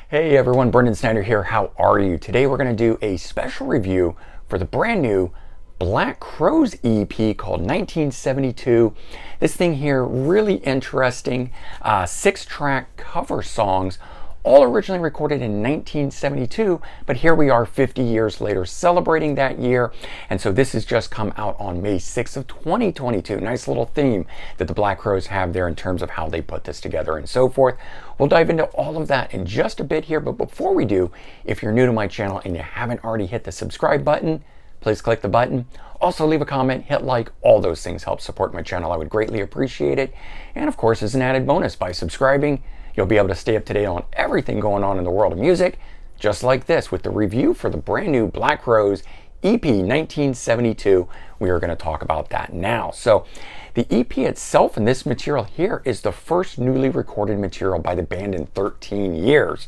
Hey everyone, Brendan Snyder here. How are you? Today we're going to do a special review for the brand new Black Crowes EP called 1972. This thing here, really interesting, 6-track cover songs, all originally recorded in 1972, but here we are 50 years later celebrating that year. And so this has just come out on May 6th of 2022. Nice little theme that the Black Crowes have there in terms of how they put this together and so forth. We'll dive into all of that in just a bit here, but before we do, if you're new to my channel and you haven't already hit the subscribe button, please click the button. Also leave a comment, hit like, all those things help support my channel. I would greatly appreciate it. And of course, as an added bonus, by subscribing, you'll be able to stay up to date on everything going on in the world of music, just like this with the review for the brand new Black Crowes EP 1972. We are going to talk about that now. So the EP itself and this material here is the first newly recorded material by the band in 13 years.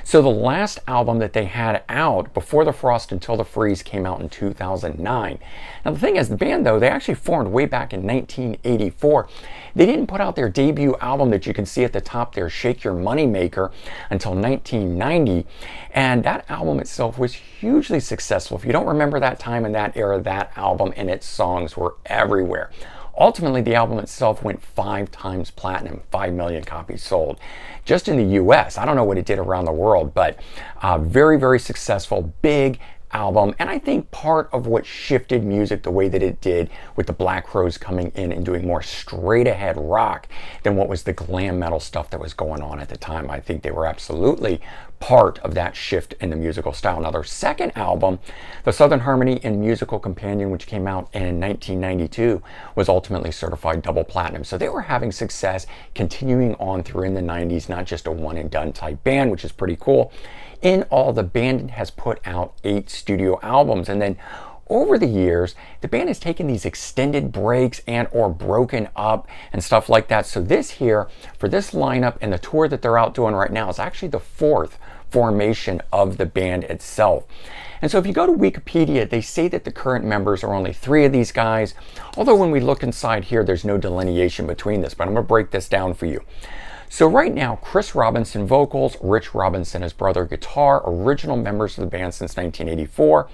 So the last album that they had out, Before the Frost Until the Freeze, came out in 2009. Now the thing is, the band though, they actually formed way back in 1984. They didn't put out their debut album that you can see at the top there, Shake Your Money Maker, until 1990. And that album itself was hugely successful. If you don't remember that time and that era, that album and its songs were everywhere. Ultimately, the album itself went 5 times platinum, 5 million copies sold. Just in the US, I don't know what it did around the world, but very, very successful, big album, and I think part of what shifted music the way that it did, with the Black Crowes coming in and doing more straight ahead rock than what was the glam metal stuff that was going on at the time. I think they were absolutely part of that shift in the musical style. Now their second album, The Southern Harmony and Musical Companion, which came out in 1992, was ultimately certified double platinum. So they were having success continuing on through in the 90s, not just a one and done type band, which is pretty cool. In all, the band has put out 8 studio albums, and then over the years, the band has taken these extended breaks and or broken up and stuff like that. So this here, for this lineup and the tour that they're out doing right now, is actually the 4th formation of the band itself. And so if you go to Wikipedia, they say that the current members are only 3 of these guys, although when we look inside here, there's no delineation between this, but I'm going to break this down for you. So right now, Chris Robinson vocals, Rich Robinson, his brother, guitar, original members of the band since 1984.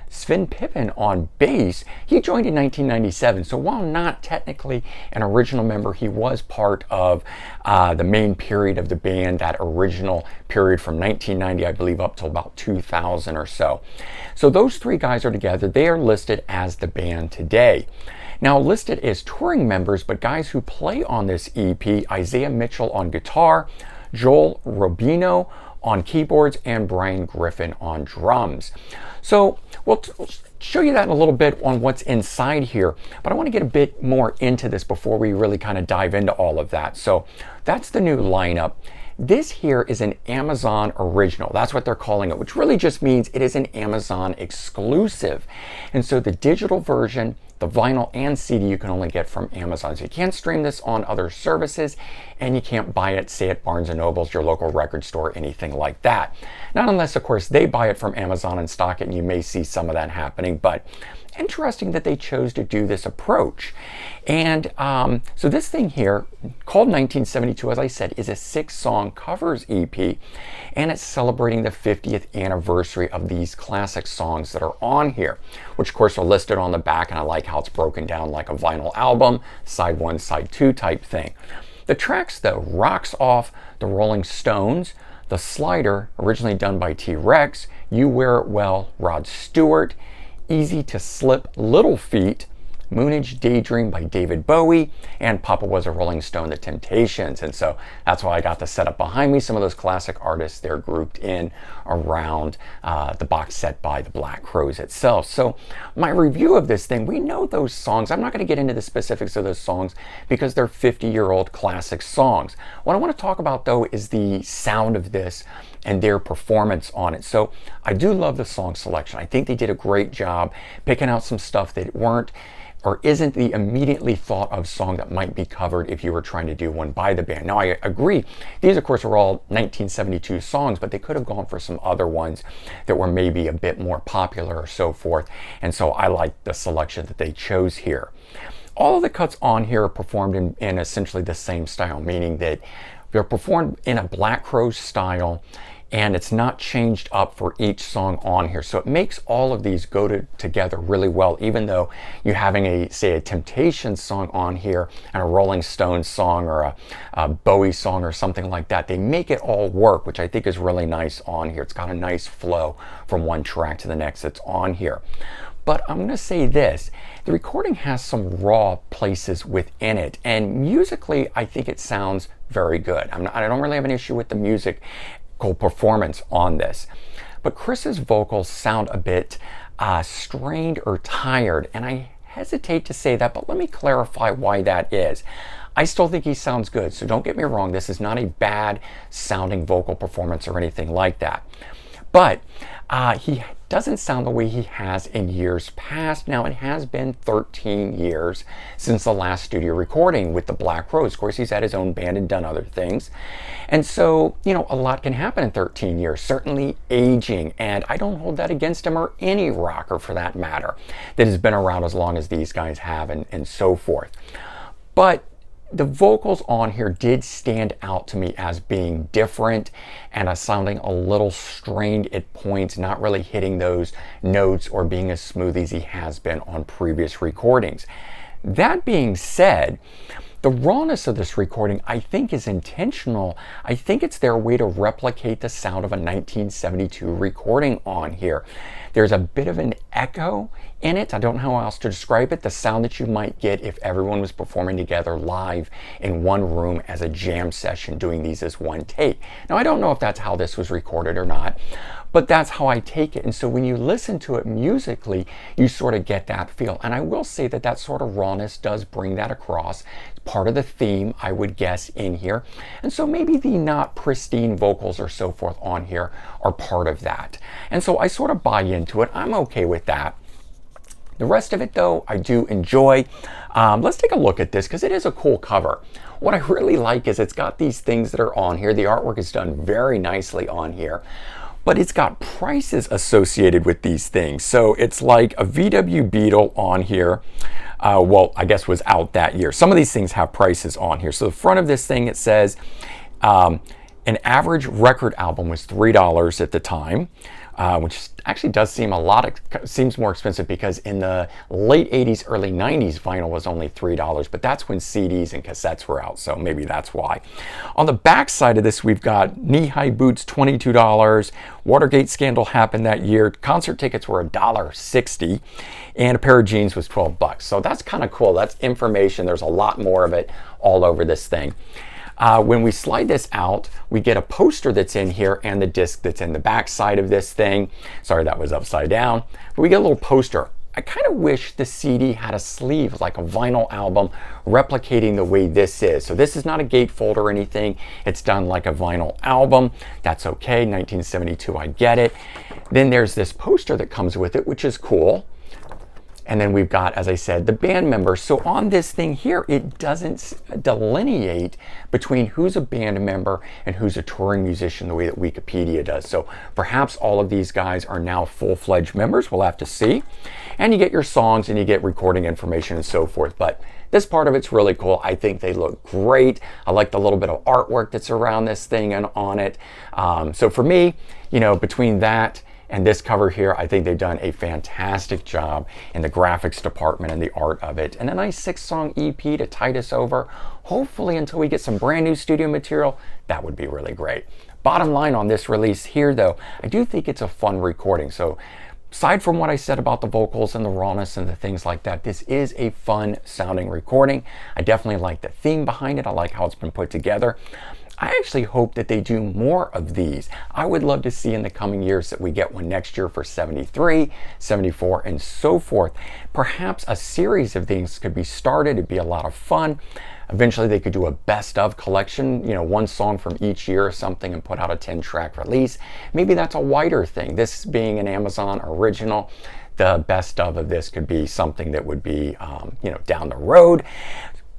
Sven Pippen on bass. He joined in 1997, so while not technically an original member, he was part of the main period of the band, that original period from 1990, I believe, up till about 2000 or so. So those 3 guys are together. They are listed as the band today. Now listed as touring members, but guys who play on this EP: Isaiah Mitchell on guitar, Joel Robino on keyboards, and Brian Griffin on drums. So we'll show you that in a little bit on what's inside here, but I want to get a bit more into this before we really kind of dive into all of that. So that's the new lineup. This here is an Amazon original. That's what they're calling it, which really just means it is an Amazon exclusive. And so the digital version, the vinyl and CD, you can only get from Amazon. So you can't stream this on other services, and you can't buy it, say, at Barnes & Noble's, your local record store, anything like that. Not unless, of course, they buy it from Amazon and stock it, and you may see some of that happening. But interesting that they chose to do this approach. And so this thing here, called 1972, as I said, is a 6-song covers EP, and it's celebrating the 50th anniversary of these classic songs that are on here, which of course are listed on the back, and I like how it's broken down like a vinyl album, side 1, side 2 type thing. The tracks though: Rocks Off, The Rolling Stones, The Slider, originally done by T-Rex, You Wear It Well, Rod Stewart, Easy to Slip, Little Feat, Moonage Daydream by David Bowie, and Papa Was a Rolling Stone, The Temptations. And so that's why I got the setup behind me. Some of those classic artists, they're grouped in around the box set by the Black Crowes itself. So my review of this thing, we know those songs. I'm not going to get into the specifics of those songs because they're 50-year-old classic songs. What I want to talk about though is the sound of this and their performance on it. So I do love the song selection. I think they did a great job picking out some stuff that weren't or isn't the immediately thought of song that might be covered if you were trying to do one by the band. Now I agree, these of course are all 1972 songs, but they could have gone for some other ones that were maybe a bit more popular or so forth. And so I like the selection that they chose here. All of the cuts on here are performed in essentially the same style, meaning that they're performed in a Black Crowes style, and it's not changed up for each song on here. So it makes all of these go together really well, even though you're having say a Temptations song on here and a Rolling Stones song or a Bowie song or something like that. They make it all work, which I think is really nice on here. It's got a nice flow from one track to the next that's on here. But I'm going to say this, the recording has some raw places within it, and musically I think it sounds very good. I don't really have an issue with the musical performance on this. But Chris's vocals sound a bit strained or tired, and I hesitate to say that, but let me clarify why that is. I still think he sounds good, so don't get me wrong, this is not a bad sounding vocal performance or anything like that. But he doesn't sound the way he has in years past. Now, it has been 13 years since the last studio recording with the Black Crowes. Of course, he's had his own band and done other things. And so, you know, a lot can happen in 13 years, certainly aging. And I don't hold that against him or any rocker for that matter that has been around as long as these guys have and so forth. But the vocals on here did stand out to me as being different and as sounding a little strained at points, not really hitting those notes or being as smooth as he has been on previous recordings. That being said, the rawness of this recording, I think, is intentional. I think it's their way to replicate the sound of a 1972 recording on here. There's a bit of an echo in it. I don't know how else to describe it. The sound that you might get if everyone was performing together live in one room as a jam session, doing these as one take. Now, I don't know if that's how this was recorded or not, but that's how I take it. And so when you listen to it musically, you sort of get that feel. And I will say that that sort of rawness does bring that across. It's part of the theme, I would guess, in here. And so maybe the not pristine vocals or so forth on here are part of that. And so I sort of buy into it. I'm okay with that. The rest of it, though, I do enjoy. Let's take a look at this because it is a cool cover. What I really like is it's got these things that are on here. The artwork is done very nicely on here, but it's got prices associated with these things. So it's like a VW Beetle on here. Well, I guess was out that year. Some of these things have prices on here. So the front of this thing, it says an average record album was $3 at the time, which actually does seem seems more expensive because in the late 80s, early 90s, vinyl was only $3, but that's when CDs and cassettes were out, so maybe that's why. On the back side of this, we've got knee-high boots, $22, Watergate scandal happened that year, concert tickets were $1.60, and a pair of jeans was $12. So that's kind of cool. That's information. There's a lot more of it all over this thing. When we slide this out, we get a poster that's in here and the disc that's in the back side of this thing. Sorry, that was upside down. But we get a little poster. I kind of wish the CD had a sleeve like a vinyl album replicating the way this is. So this is not a gatefold or anything. It's done like a vinyl album. That's okay, 1972, I get it. Then there's this poster that comes with it, which is cool. And then we've got, as I said, the band members. So on this thing here, it doesn't delineate between who's a band member and who's a touring musician the way that Wikipedia does. So perhaps all of these guys are now full-fledged members. We'll have to see. And you get your songs and you get recording information and so forth. But this part of it's really cool. I think they look great. I like the little bit of artwork that's around this thing and on it. So for me, you know, between that and this cover here, I think they've done a fantastic job in the graphics department and the art of it. And a nice 6-song EP to tide us over, hopefully until we get some brand new studio material. That would be really great. Bottom line on this release here, though, I do think it's a fun recording. So aside from what I said about the vocals and the rawness and the things like that, this is a fun sounding recording. I definitely like the theme behind it. I like how it's been put together. I actually hope that they do more of these. I would love to see in the coming years that we get one next year for 73, 74, and so forth. Perhaps a series of things could be started. It'd be a lot of fun. Eventually they could do a best of collection, you know, one song from each year or something and put out a 10-track release. Maybe that's a wider thing. This being an Amazon original, the best of this could be something that would be, you know, down the road.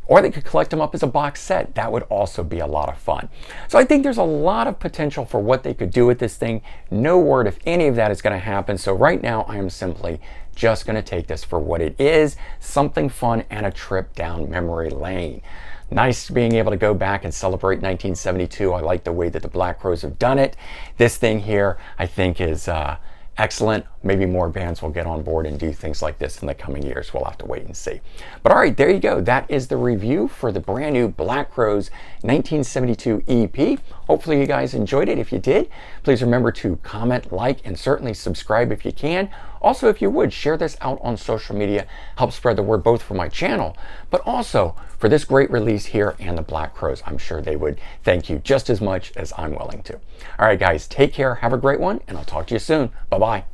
Or they could collect them up as a box set. That would also be a lot of fun. So I think there's a lot of potential for what they could do with this thing. No word if any of that is going to happen. So right now I am simply just going to take this for what it is, something fun and a trip down memory lane. Nice being able to go back and celebrate 1972. I like the way that the Black Crowes have done it. This thing here, I think, is excellent. Maybe more bands will get on board and do things like this in the coming years. We'll have to wait and see. But all right, there you go. That is the review for the brand new Black Crowes 1972 EP. Hopefully you guys enjoyed it. If you did, please remember to comment, like, and certainly subscribe if you can. Also, if you would, share this out on social media. Help spread the word both for my channel, but also for this great release here and the Black Crowes. I'm sure they would thank you just as much as I'm willing to. All right, guys, take care. Have a great one, and I'll talk to you soon. Bye-bye.